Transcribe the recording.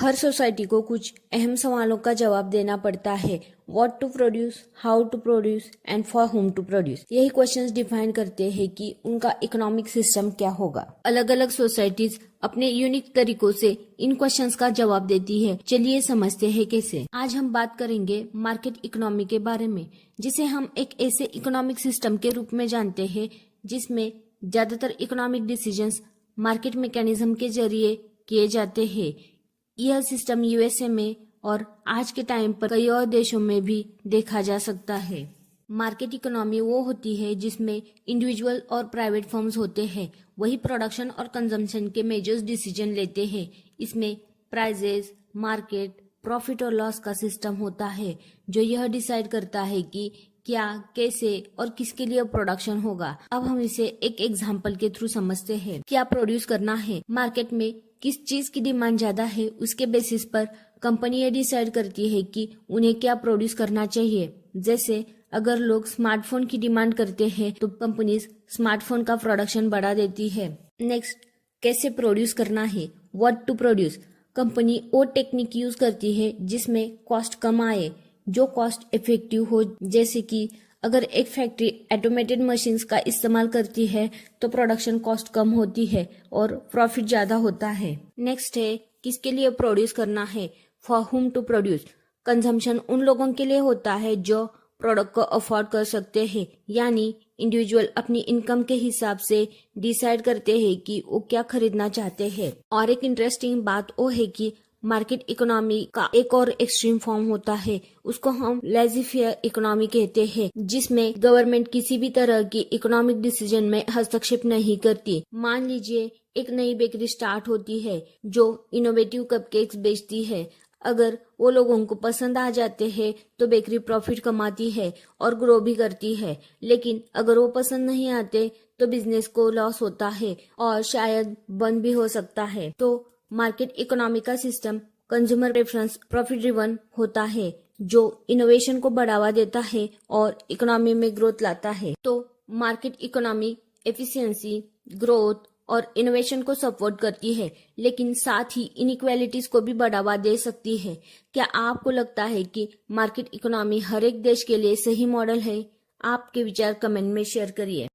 हर society को कुछ अहम सवालों का जवाब देना पड़ता है। What to produce, how to produce and for whom to produce. यही क्वेश्चंस डिफाइन करते हैं कि उनका इकोनॉमिक सिस्टम क्या होगा। अलग अलग सोसाइटीज अपने यूनिक तरीकों से इन क्वेश्चंस का जवाब देती है। चलिए समझते हैं कैसे। आज हम बात करेंगे मार्केट इकोनॉमी के बारे में, जिसे हम एक ऐसे इकोनॉमिक सिस्टम के रूप में जानते हैं जिसमें ज्यादातर इकोनॉमिक डिसीजंस मार्केट मैकेनिज्म के जरिए किए जाते हैं। यह सिस्टम यूएसए में और आज के टाइम पर कई और देशों में भी देखा जा सकता है। मार्केट इकोनॉमी वो होती है जिसमें इंडिविजुअल और प्राइवेट फर्म्स होते हैं, वही प्रोडक्शन और कंजम्पशन के मेजर्स डिसीजन लेते हैं। इसमें प्राइजेस, मार्केट, प्रॉफिट और लॉस का सिस्टम होता है जो यह डिसाइड करता है कि क्या, कैसे और किसके लिए प्रोडक्शन होगा। अब हम इसे एक एग्जाम्पल के थ्रू समझते हैं। क्या प्रोड्यूस करना है, मार्केट में किस चीज की डिमांड ज्यादा है, उसके बेसिस पर कंपनी ये डिसाइड करती है कि उन्हें क्या प्रोड्यूस करना चाहिए। जैसे अगर लोग स्मार्टफोन की डिमांड करते हैं तो कंपनीज स्मार्टफोन का प्रोडक्शन बढ़ा देती है। नेक्स्ट, कैसे प्रोड्यूस करना है, व्हाट टू प्रोड्यूस। कंपनी वो टेक्निक यूज करती है जिसमें कॉस्ट कम आए, जो कॉस्ट इफेक्टिव हो। जैसे कि अगर एक फैक्ट्री ऑटोमेटेड मशीन्स का इस्तेमाल करती है तो प्रोडक्शन कॉस्ट कम होती है और प्रॉफिट ज्यादा होता है। नेक्स्ट है, किसके लिए प्रोड्यूस करना है, for whom to produce. Consumption उन लोगों के लिए होता है जो प्रोडक्ट को अफोर्ड कर सकते हैं, यानी इंडिविजुअल अपनी इनकम के हिसाब से डिसाइड करते हैं कि वो क्या खरीदना चाहते हैं। और एक इंटरेस्टिंग बात वो है कि मार्केट इकोनॉमी का एक और एक्सट्रीम फॉर्म होता है, उसको हम लेजी फेयर इकोनॉमी कहते हैं, जिसमें गवर्नमेंट किसी भी तरह की इकोनॉमिक डिसीजन में हस्तक्षेप नहीं करती। मान लीजिए एक नई बेकरी स्टार्ट होती है जो इनोवेटिव कपकेक्स बेचती है। अगर वो लोगों को पसंद आ जाते हैं तो बेकरी प्रॉफिट कमाती है और ग्रो भी करती है, लेकिन अगर वो पसंद नहीं आते तो बिजनेस को लॉस होता है और शायद बंद भी हो सकता है। तो मार्केट इकोनॉमी का system consumer preference profit driven होता है, जो इनोवेशन को बढ़ावा देता है और इकोनॉमी में ग्रोथ लाता है। तो मार्केट इकोनॉमी एफिशिएंसी, ग्रोथ और इनोवेशन को सपोर्ट करती है, लेकिन साथ ही इनइक्वालिटीज को भी बढ़ावा दे सकती है। क्या आपको लगता है कि मार्केट इकोनॉमी हर एक देश के लिए सही मॉडल है? आपके विचार कमेंट में शेयर करिए।